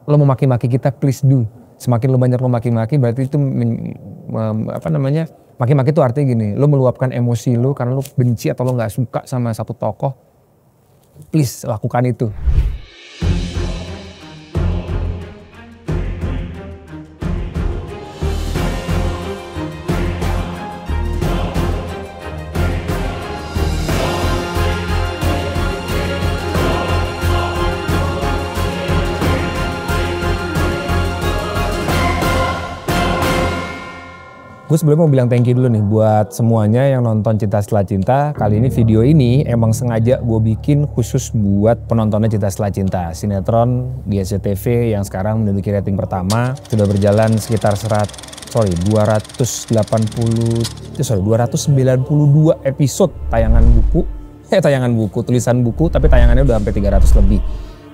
lo mau maki-maki kita, please do. Semakin lo banyak lo maki-maki berarti itu maki-maki itu artinya gini, lo meluapkan emosi lo karena lo benci atau lo gak suka sama satu tokoh, please lakukan itu. Gue sebelumnya mau bilang thank you dulu nih buat semuanya yang nonton Cinta Setelah Cinta. Kali ini video ini emang sengaja gue bikin khusus buat penontonnya Cinta Setelah Cinta. Sinetron di SCTV yang sekarang menduduki rating pertama. Sudah berjalan sekitar 292 episode tayangan buku, tulisan buku, tapi tayangannya udah sampai 300 lebih.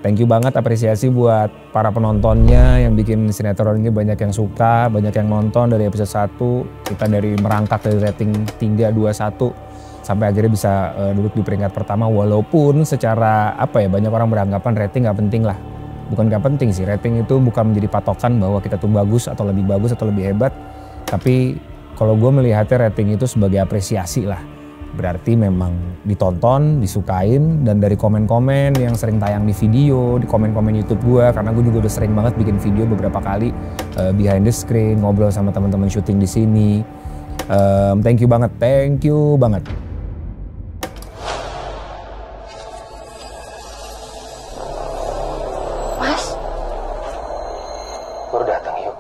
Thank you banget, apresiasi buat para penontonnya yang bikin sinetron ini banyak yang suka, banyak yang nonton dari episode 1. Kita dari merangkak dari rating 3, 2, 1 sampai akhirnya bisa duduk di peringkat pertama, walaupun secara banyak orang beranggapan rating gak penting lah. Bukan gak penting sih, rating itu bukan menjadi patokan bahwa kita tuh bagus atau lebih hebat. Tapi kalau gue melihatnya rating itu sebagai apresiasi lah. Berarti memang ditonton, disukain, dan dari komen-komen yang sering tayang di video, di komen-komen YouTube gue, karena gue juga udah sering banget bikin video beberapa kali behind the screen, ngobrol sama teman-teman syuting di sini. Thank you banget. Mas, baru datang yuk.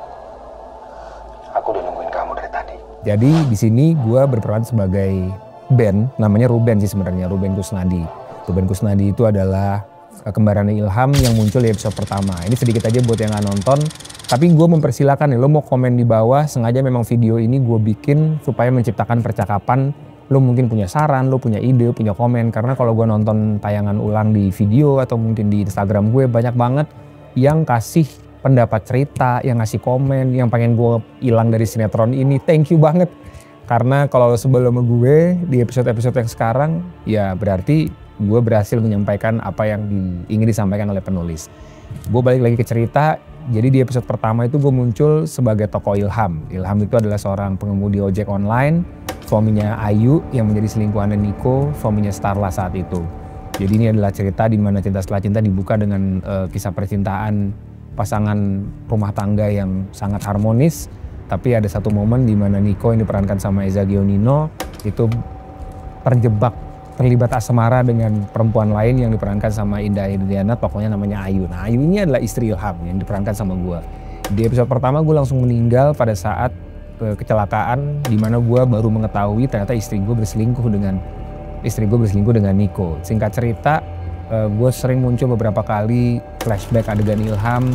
Aku udah nungguin kamu dari tadi. Jadi di sini gue berperan sebagai band, namanya Ruben sih sebenarnya, Ruben Kusnadi. Ruben Kusnadi itu adalah kembarannya Ilham yang muncul di episode pertama. Ini sedikit aja buat yang nggak nonton, tapi gue mempersilahkan nih, lo mau komen di bawah, sengaja memang video ini gue bikin supaya menciptakan percakapan. Lo mungkin punya saran, lo punya ide, punya komen, karena kalau gue nonton tayangan ulang di video atau mungkin di Instagram gue, banyak banget yang kasih pendapat cerita, yang ngasih komen, yang pengen gue hilang dari sinetron ini. Thank you banget. Karena kalau sebelum gue di episode-episode yang sekarang, ya berarti gue berhasil menyampaikan apa yang ingin disampaikan oleh penulis. Gue balik lagi ke cerita, jadi di episode pertama itu gue muncul sebagai tokoh Ilham. Ilham itu adalah seorang pengemudi ojek online, suaminya Ayu yang menjadi selingkuhannya Niko, suaminya Starla saat itu. Jadi ini adalah cerita di mana Cinta Setelah Cinta dibuka dengan kisah percintaan pasangan rumah tangga yang sangat harmonis. Tapi ada satu momen di mana Niko yang diperankan sama Eza Gionino itu terlibat asmara dengan perempuan lain yang diperankan sama Indah Indriana, pokoknya namanya Ayu. Nah, Ayu ini adalah istri Ilham yang diperankan sama gue. Di episode pertama gue langsung meninggal pada saat kecelakaan di mana gue baru mengetahui ternyata istri gue berselingkuh dengan Niko. Singkat cerita, gue sering muncul beberapa kali flashback adegan Ilham,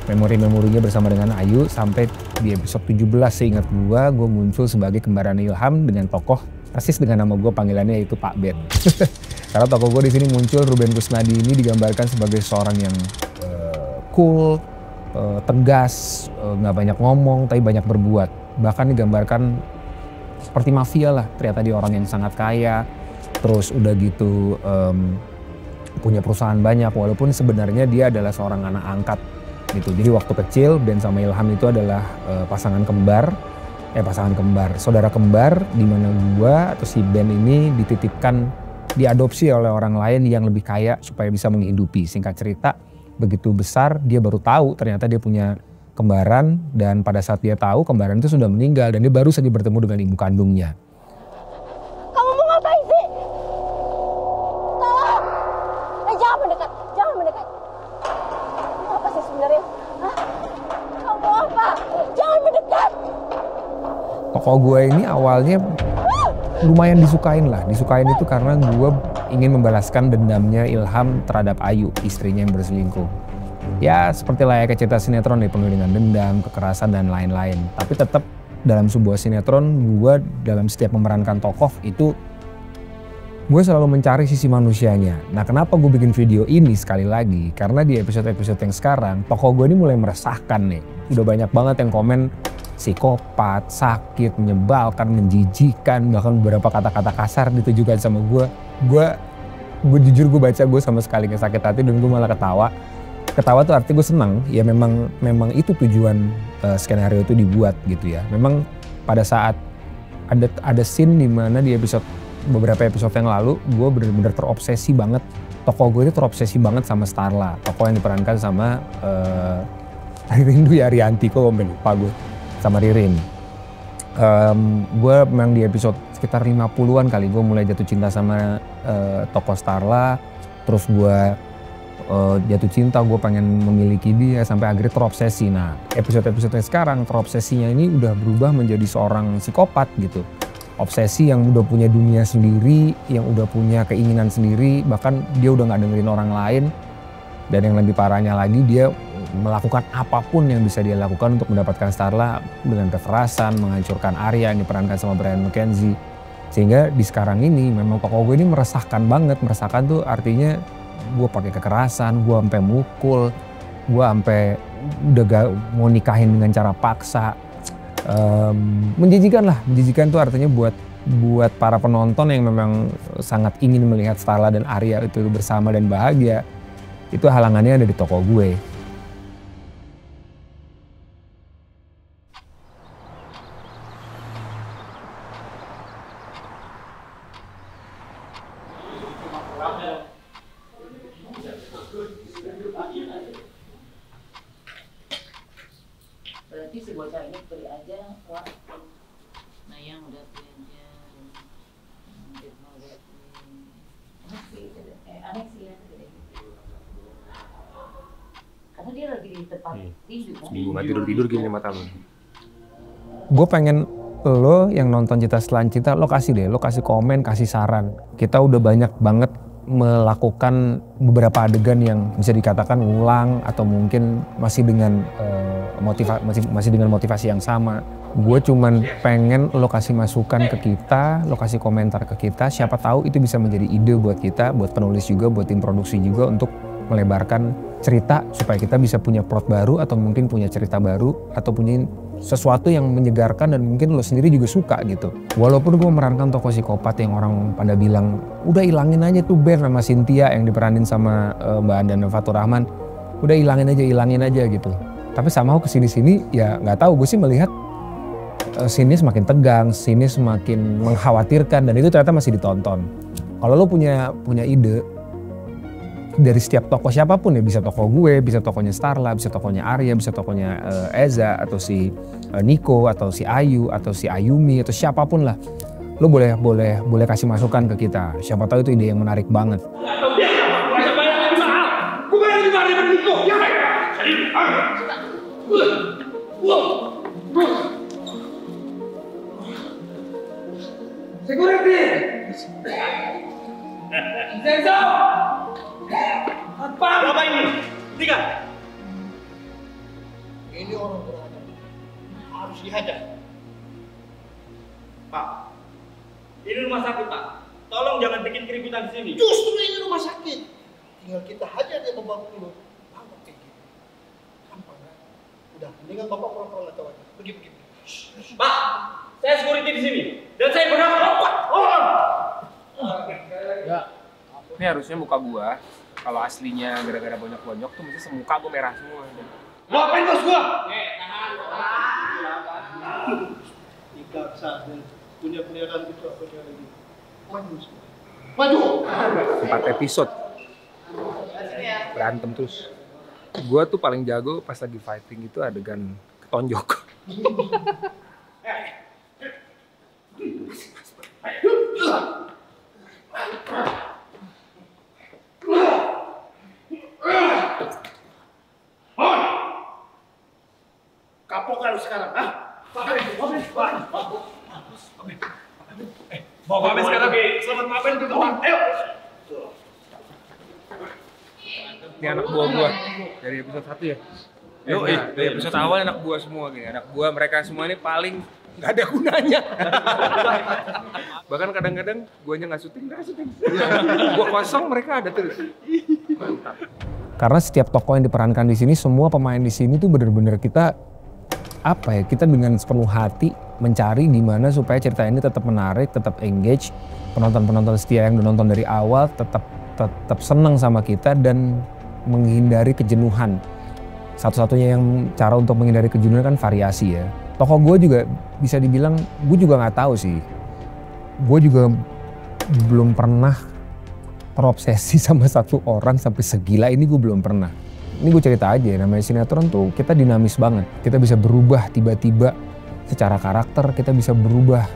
memori-memorinya bersama dengan Ayu, sampai di episode 17 seingat gue muncul sebagai kembaran Ilham dengan tokoh persis dengan nama gue, panggilannya yaitu Pak Ben. Karena tokoh gue di sini muncul, Ruben Kusnadi ini digambarkan sebagai seorang yang cool, tegas, nggak banyak ngomong tapi banyak berbuat. Bahkan digambarkan seperti mafia lah, ternyata dia orang yang sangat kaya, terus udah gitu punya perusahaan banyak, walaupun sebenarnya dia adalah seorang anak angkat. Gitu. Jadi waktu kecil Ben sama Ilham itu adalah saudara kembar, di mana gua atau si Ben ini diadopsi oleh orang lain yang lebih kaya supaya bisa menghidupi. Singkat cerita, begitu besar dia baru tahu ternyata dia punya kembaran, dan pada saat dia tahu kembaran itu sudah meninggal dan dia baru saja bertemu dengan ibu kandungnya. Kamu mau ngapain sih? Tolong! Jangan mendekat. Apa sih sebenarnya? Hah? Kamu apa? Jangan mendekat! Tokoh gue ini awalnya lumayan disukain itu karena gue ingin membalaskan dendamnya Ilham terhadap Ayu, istrinya yang berselingkuh. Ya seperti layaknya cerita sinetron nih, penuh dengan dendam, kekerasan dan lain-lain. Tapi tetap dalam sebuah sinetron, gue dalam setiap memerankan tokoh itu gue selalu mencari sisi manusianya. Nah, kenapa gue bikin video ini sekali lagi? Karena di episode-episode yang sekarang, tokoh gue ini mulai meresahkan nih. Udah banyak banget yang komen psikopat, sakit, menyebalkan, menjijikan, bahkan beberapa kata-kata kasar ditujukan sama gue. Gue jujur gue baca, gue sama sekali gak sakit hati dan gue malah ketawa. Ketawa tuh artinya gue senang, ya memang itu tujuan skenario itu dibuat gitu ya. Memang pada saat ada scene di mana di beberapa episode yang lalu gue bener-bener terobsesi banget. Tokoh gue itu terobsesi banget sama Starla, tokoh yang diperankan sama Ririn Dwi Ariyanti, kok lupa gue, sama Ririn. Gue memang di episode sekitar 50-an kali gue mulai jatuh cinta sama tokoh Starla, terus gue jatuh cinta, gue pengen memiliki dia sampai akhirnya terobsesi. Nah episode-episode sekarang terobsesinya ini udah berubah menjadi seorang psikopat gitu. Obsesi yang udah punya dunia sendiri, yang udah punya keinginan sendiri, bahkan dia udah gak dengerin orang lain. Dan yang lebih parahnya lagi, dia melakukan apapun yang bisa dia lakukan untuk mendapatkan Starla dengan kekerasan, menghancurkan Arya yang diperankan sama Brian McKenzie. Sehingga di sekarang ini memang tokoh gue ini meresahkan banget. Meresahkan tuh artinya gue pakai kekerasan, gue sampai mukul, gue sampai udah gak mau nikahin dengan cara paksa. Menjijikan lah, menjijikan tuh artinya buat para penonton yang memang sangat ingin melihat Starla dan Arya itu bersama dan bahagia. Itu halangannya ada di tokoh gue. Berarti si bocah ini beli aja uang. Nah yang udah belanja, aneh sih ya. Karena dia lagi di tempat tidur kan. Minggu nggak tidur gini mata lu. Gue pengen lo yang nonton Cinta Setelah Cinta, lo kasih komen, kasih saran. Kita udah banyak banget melakukan beberapa adegan yang bisa dikatakan ulang atau mungkin masih dengan motivasi yang sama. Gue cuman pengen lo kasih masukan ke kita, lo kasih komentar ke kita. Siapa tahu itu bisa menjadi ide buat kita, buat penulis juga, buat tim produksi juga untuk melebarkan cerita supaya kita bisa punya plot baru atau mungkin punya cerita baru atau punya sesuatu yang menyegarkan dan mungkin lo sendiri juga suka gitu. Walaupun gue memerankan tokoh psikopat yang orang pada bilang udah ilangin aja tuh Ben sama Cynthia yang diperanin sama Mbak Andan dan Fatur Rahman, udah ilangin aja gitu. Tapi somehow kesini-sini ya nggak tahu, gue sih melihat sini semakin tegang, sini semakin mengkhawatirkan dan itu ternyata masih ditonton. Kalau lo punya ide dari setiap tokoh siapapun ya, bisa tokoh gue, bisa tokohnya Starla, bisa tokohnya Arya, bisa tokohnya Eza atau si Niko atau si Ayu atau si Ayumi atau siapapun lah, lo boleh kasih masukan ke kita. Siapa tahu itu ide yang menarik banget. Security! Zenzo! Apa ini? Tiga. Ini orang berada harus dihajar. Pak, ini rumah sakit Pak. Tolong jangan bikin keributan di sini. Justru ini rumah sakit. Tinggal kita hajar dia bapak dulu. Bapak kayak gitu. Gampang kan? Udah, mendingan bapak pura-pura nggak tahu aja. Pergi. Pak, saya security di sini dan saya berhak lompat. Ya, ini harusnya muka gua. Kalau aslinya gara-gara bonyok-bonyok tuh mesti semuka gua merah semua. Ngapain bos gua? Ikat saja. Punya peliharaan gitu apa dia lagi? Maju. 4 episode berantem terus. Gua tuh paling jago pas lagi fighting itu adegan ketonjok. Kapok kan sekarang, ah? Bawa Pak Ben sekarang. Selamat Pak Ben ke depan. Ayo. Ini anak buah gua dari episode 1 ya. Dari episode awal anak buah semua gini. Anak buah mereka semua ini paling nggak ada gunanya. Bahkan kadang-kadang guanya nggak syuting, mereka syuting. Gua kosong, mereka ada terus. Mantap. Karena setiap tokoh yang diperankan di sini, semua pemain di sini tuh bener-bener kita kita dengan sepenuh hati mencari gimana supaya cerita ini tetap menarik, tetap engage, penonton-penonton setia yang udah nonton dari awal tetap seneng sama kita dan menghindari kejenuhan. Satu-satunya yang cara untuk menghindari kejenuhan kan variasi ya. Tokoh gue juga bisa dibilang, gue juga nggak tahu sih. Gue juga belum pernah terobsesi sama satu orang sampai segila ini, gue belum pernah. Ini gue cerita aja, namanya sinetron tuh kita dinamis banget. Kita bisa berubah tiba-tiba secara karakter, kita bisa berubah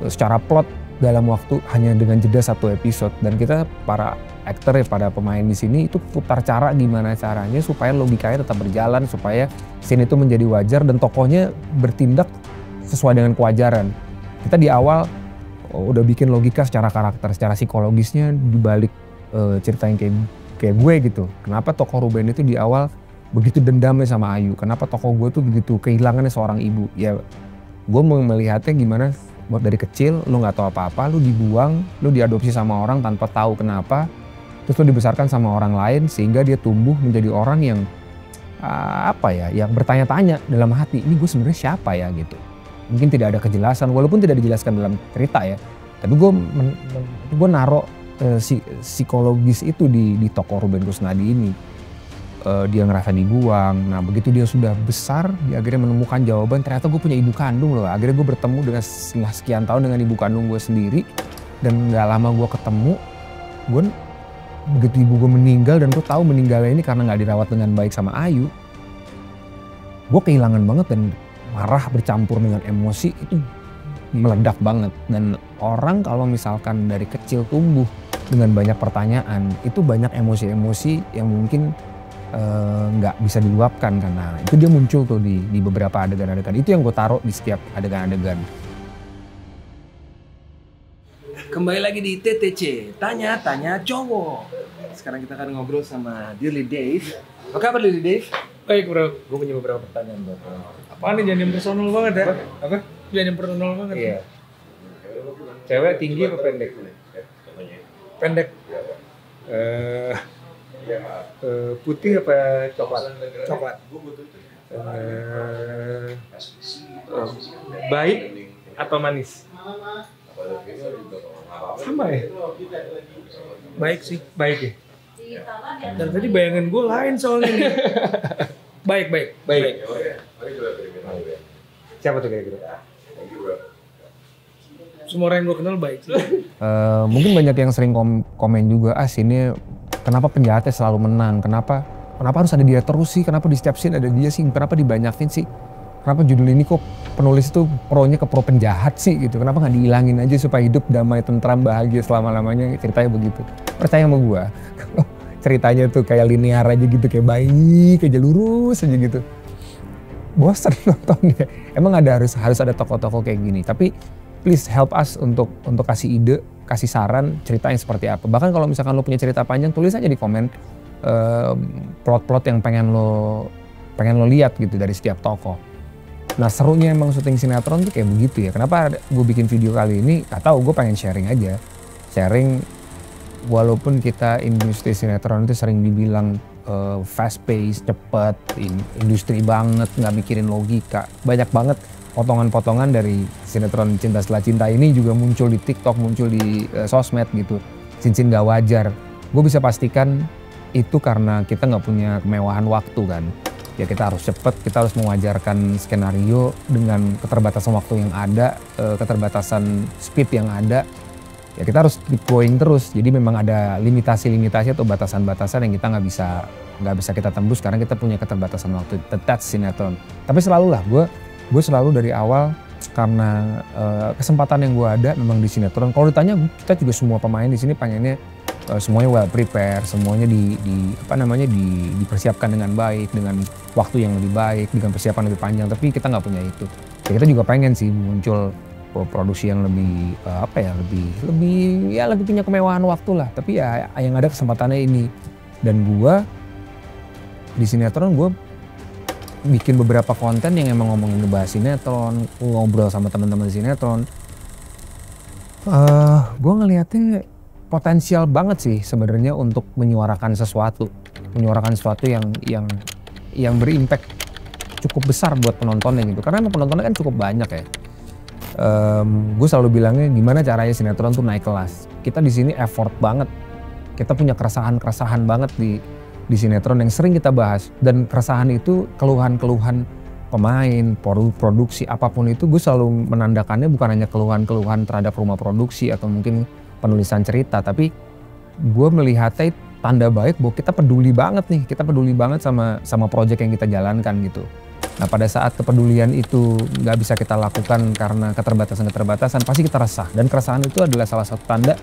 secara plot dalam waktu hanya dengan jeda satu episode. Dan kita para aktor ya, pada pemain di sini itu putar cara gimana caranya supaya logikanya tetap berjalan, supaya scene itu menjadi wajar dan tokohnya bertindak sesuai dengan kewajaran. Kita di awal udah bikin logika secara karakter, secara psikologisnya dibalik cerita yang kayak gue gitu. Kenapa tokoh Ruben itu di awal begitu dendamnya sama Ayu? Kenapa tokoh gue tuh begitu kehilangannya seorang ibu? Ya gue mau melihatnya gimana buat dari kecil lu nggak tahu apa-apa, lu dibuang, lu diadopsi sama orang tanpa tahu kenapa, terus lu dibesarkan sama orang lain sehingga dia tumbuh menjadi orang yang yang bertanya-tanya dalam hati, ini gue sebenarnya siapa ya gitu. Mungkin tidak ada kejelasan, walaupun tidak dijelaskan dalam cerita ya, tapi gue naruh psikologis itu di tokoh Ruben Kusnadi ini. Dia ngerasa dibuang, nah begitu dia sudah besar, dia akhirnya menemukan jawaban, ternyata gue punya ibu kandung loh. Akhirnya gue bertemu dengan sekian tahun dengan ibu kandung gue sendiri, dan gak lama gue ketemu, begitu ibu gue meninggal dan gue tahu meninggalnya ini karena gak dirawat dengan baik sama Ayu, gue kehilangan banget dan marah bercampur dengan emosi itu meledak banget. Dan orang kalau misalkan dari kecil tumbuh dengan banyak pertanyaan, itu banyak emosi-emosi yang mungkin nggak bisa diluapkan, karena itu dia muncul tuh di beberapa adegan-adegan. Itu yang gue taruh di setiap adegan-adegan. Kembali lagi di TTC, tanya-tanya cowok. Sekarang kita akan ngobrol sama Dirly Dave. Apa kabar Dirly Dave? Baik bro. Gue punya beberapa pertanyaan buat lo. Apaan nih, jangan yang personal banget ya? Apa? Jangan yang personal banget. Iya. Cewek tinggi apa pendek? Pendek. Putih apa coklat? Coklat. Baik atau manis? Sama ya? Baik sih. Baik ya? Dan tadi bayangan gue lain soalnya nih. Baik. Siapa tuh kira-kira? Semua orang yang gue kenal baik sih. Mungkin banyak yang sering komen juga, sini kenapa penjahatnya selalu menang, kenapa harus ada dia terus sih, kenapa di setiap scene ada dia sih, kenapa dibanyakin sih, kenapa judul ini kok penulis tuh pronya ke pro penjahat sih gitu, kenapa nggak dihilangin aja supaya hidup damai, tentram, bahagia selama-lamanya, ceritanya begitu. Percaya sama gue, ceritanya tuh kayak linear aja gitu, kayak baik aja, lurus aja gitu, bosan nontonnya. Emang harus ada tokoh-tokoh kayak gini, tapi please help us untuk kasih ide, kasih saran cerita yang seperti apa. Bahkan kalau misalkan lo punya cerita panjang, tulis aja di komen plot-plot yang pengen lo lihat gitu dari setiap tokoh. Nah serunya emang syuting sinetron tuh kayak begitu ya. Kenapa gue bikin video kali ini? Gak tau, gue pengen sharing aja. Sharing walaupun kita industri sinetron itu sering dibilang fast pace, cepet, industri banget, gak mikirin logika. Banyak banget potongan-potongan dari sinetron Cinta Setelah Cinta ini juga muncul di TikTok, muncul di sosmed gitu. Cincin gak wajar. Gue bisa pastikan itu karena kita gak punya kemewahan waktu kan. Ya kita harus cepet, kita harus mewajarkan skenario dengan keterbatasan waktu yang ada, keterbatasan speed yang ada. Ya kita harus keep going terus. Jadi memang ada limitasi-limitasi atau batasan-batasan yang kita nggak bisa kita tembus karena kita punya keterbatasan waktu. That's sinetron. Tapi selalu lah gue selalu dari awal karena kesempatan yang gue ada memang di sinetron. Kalau ditanya kita juga semua pemain di sini pengennya semuanya well prepare, semuanya dipersiapkan dengan baik, dengan waktu yang lebih baik, dengan persiapan lebih panjang. Tapi kita nggak punya itu. Ya kita juga pengen sih muncul produksi yang lebih lebih punya kemewahan waktu lah. Tapi ya yang ada kesempatannya ini. Dan gue di sinetron gue bikin beberapa konten yang emang ngomongin ngebahas sinetron, ngobrol sama teman-teman sinetron. Gue ngelihatnya potensial banget sih sebenarnya untuk menyuarakan sesuatu yang berimpact cukup besar buat penontonnya gitu. Karena emang penontonnya kan cukup banyak ya. Gue selalu bilangnya gimana caranya sinetron tuh naik kelas. Kita di sini effort banget. Kita punya keresahan banget di sinetron yang sering kita bahas. Dan keresahan itu, keluhan-keluhan pemain, produksi, apapun itu gue selalu menandakannya bukan hanya keluhan-keluhan terhadap rumah produksi atau mungkin penulisan cerita, tapi gue melihatnya tanda baik bahwa kita peduli banget nih, kita peduli banget sama proyek yang kita jalankan gitu. Nah pada saat kepedulian itu nggak bisa kita lakukan karena keterbatasan, pasti kita resah. Dan keresahan itu adalah salah satu tanda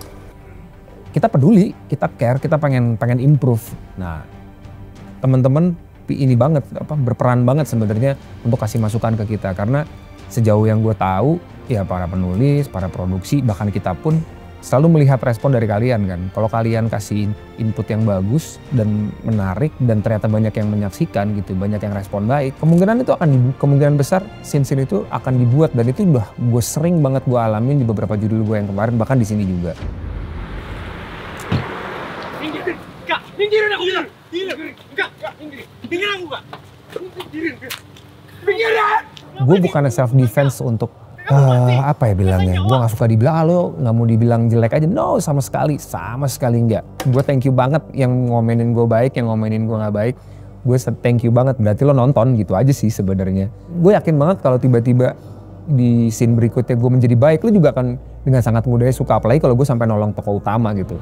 kita peduli, kita care, kita pengen improve. Nah teman-teman ini banget, berperan banget sebenarnya untuk kasih masukan ke kita. Karena sejauh yang gue tahu, ya para penulis, para produksi, bahkan kita pun selalu melihat respon dari kalian kan. Kalau kalian kasih input yang bagus dan menarik dan ternyata banyak yang menyaksikan gitu, banyak yang respon baik, kemungkinan besar scene-scene itu akan dibuat. Dan itu udah gue sering banget gue alamin di beberapa judul gue yang kemarin, bahkan di sini juga. Pinggirin aku bilang! Pinggirin aku Kak! Pinggirin! Gue bukan self defense untuk apa ya bilangnya, gue gak suka dibilang lo gak mau dibilang jelek aja, no, sama sekali enggak. Gue thank you banget yang ngomenin gue baik, yang ngomenin gue gak baik, gue thank you banget, berarti lo nonton gitu aja sih sebenarnya. Gue yakin banget kalau tiba-tiba di scene berikutnya gue menjadi baik, lo juga akan dengan sangat mudahnya suka, apalagi kalau gue sampai nolong tokoh utama gitu.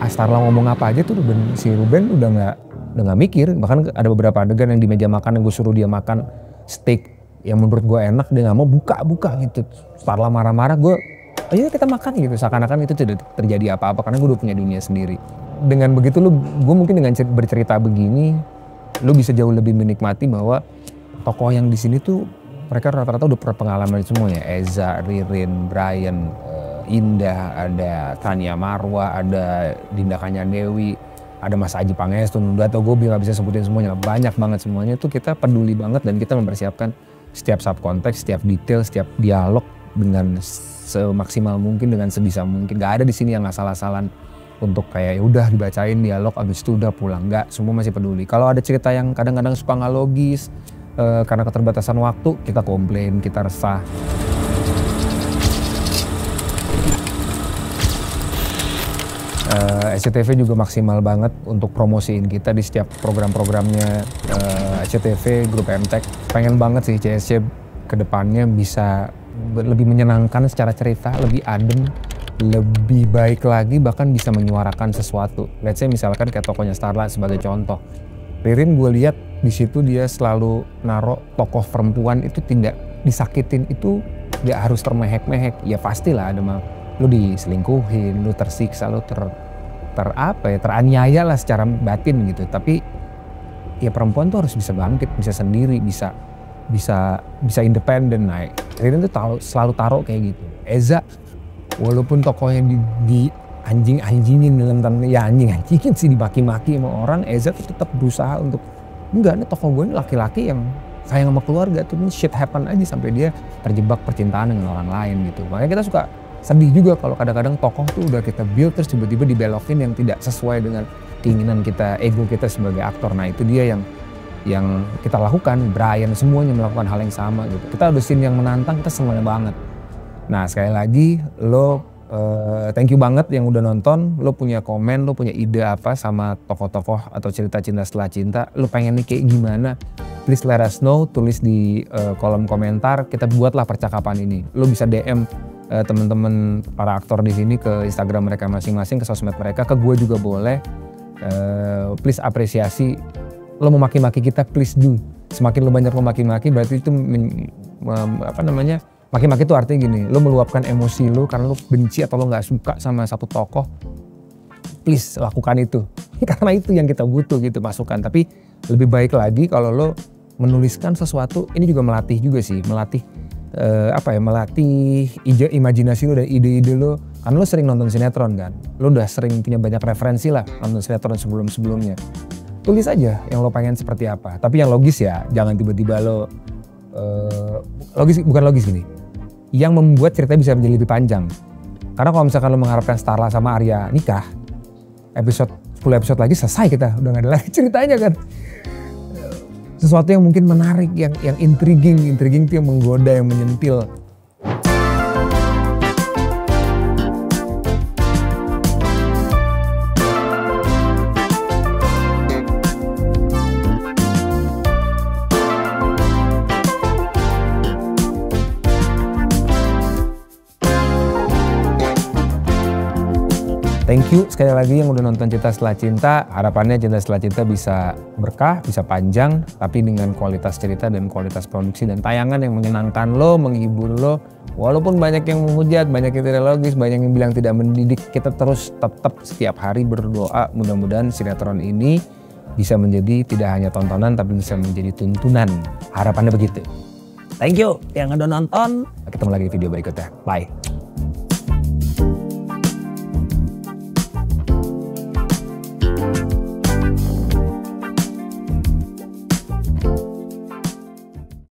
Starla ngomong apa aja tuh si Ruben udah nggak mikir. Bahkan ada beberapa adegan yang di meja makan yang gue suruh dia makan steak yang menurut gue enak, dia nggak mau buka gitu. Starla marah-marah, gue ayo kita makan gitu, seakan-akan itu tidak terjadi apa-apa karena gue udah punya dunia sendiri. Dengan begitu gue mungkin dengan bercerita begini lu bisa jauh lebih menikmati bahwa tokoh yang di sini tuh mereka rata-rata udah berpengalaman semua ya. Eza, Ririn, Brian, Indah, ada Tania Marwa, ada Dinda Kanyadewi, ada Mas Aji Pangestu, udah tau gue gak bisa sebutin semuanya, banyak banget semuanya. Itu kita peduli banget dan kita mempersiapkan setiap subkonteks, setiap detail, setiap dialog dengan semaksimal mungkin, dengan sebisa mungkin. Gak ada di sini yang asal-asalan untuk kayak udah dibacain dialog abis itu udah pulang, nggak, semua masih peduli. Kalau ada cerita yang kadang-kadang suka nggak logis karena keterbatasan waktu, kita komplain, kita resah. SCTV juga maksimal banget untuk promosiin kita di setiap program-programnya. SCTV, Grup MTech pengen banget sih CSC kedepannya bisa lebih menyenangkan secara cerita, lebih adem, lebih baik lagi, bahkan bisa menyuarakan sesuatu. Let's say misalkan kayak tokohnya Starla sebagai contoh. Ririn gue lihat di situ dia selalu naruh tokoh perempuan itu tidak disakitin, itu gak harus termehek-mehek. Ya pastilah ada lu diselingkuhin, lu tersiksa, lu teraniaya lah secara batin gitu. Tapi ya perempuan tuh harus bisa bangkit, bisa sendiri, bisa independen. Nah, Ririn tuh selalu taruh kayak gitu. Eza, walaupun tokohnya di anjing-anjingin dalam tanda ya anjing-anjingin sih, dimaki-maki sama orang, Eza tuh tetap berusaha untuk enggak, nih tokoh gue ini laki-laki yang sayang sama keluarga tuh, shit happen aja sampai dia terjebak percintaan dengan orang lain gitu. Makanya kita suka sedih juga kalau kadang-kadang tokoh tuh udah kita build terus tiba-tiba dibelokin yang tidak sesuai dengan keinginan kita, ego kita sebagai aktor. Nah itu dia yang kita lakukan. Brian semuanya melakukan hal yang sama gitu. Kita ada scene yang menantang, kita semuanya banget. Nah sekali lagi lo thank you banget yang udah nonton. Lo punya komen, lo punya ide apa sama tokoh-tokoh atau cerita cinta setelah cinta, lo pengen nih kayak gimana, please let us know, tulis di kolom komentar, kita buatlah percakapan ini. Lo bisa DM teman-teman para aktor di sini ke Instagram mereka masing-masing, ke sosmed mereka, ke gue juga boleh. Please apresiasi. Lo mau maki-maki kita, please do. Semakin lo banyak memaki-maki berarti itu maki-maki itu artinya gini, lo meluapkan emosi lo karena lo benci atau lo nggak suka sama satu tokoh. Please lakukan itu, karena itu yang kita butuh gitu, masukan. Tapi lebih baik lagi kalau lo menuliskan sesuatu, ini juga melatih juga sih, melatih imajinasi lo dan ide-ide lo. Karena lo sering nonton sinetron kan, lo udah sering punya banyak referensi lah nonton sinetron sebelum-sebelumnya. Tulis aja yang lo pengen seperti apa, tapi yang logis ya, jangan tiba-tiba lo bukan logis gini, yang membuat cerita bisa menjadi lebih panjang. Karena kalau misalkan lo mengharapkan Starla sama Arya nikah, 10 episode lagi selesai, kita udah gak ada lagi ceritanya kan. sesuatu yang mungkin menarik, yang intriguing itu yang menggoda, yang menyentil. Thank you sekali lagi yang udah nonton Cinta Setelah Cinta. Harapannya Cinta Setelah Cinta bisa berkah, bisa panjang, tapi dengan kualitas cerita dan kualitas produksi dan tayangan yang menyenangkan lo, menghibur lo. Walaupun banyak yang menghujat, banyak yang tidak logis, banyak yang bilang tidak mendidik, kita terus tetap setiap hari berdoa mudah-mudahan sinetron ini bisa menjadi tidak hanya tontonan tapi bisa menjadi tuntunan. Harapannya begitu. Thank you yang udah nonton. Ketemu lagi di video berikutnya. Bye.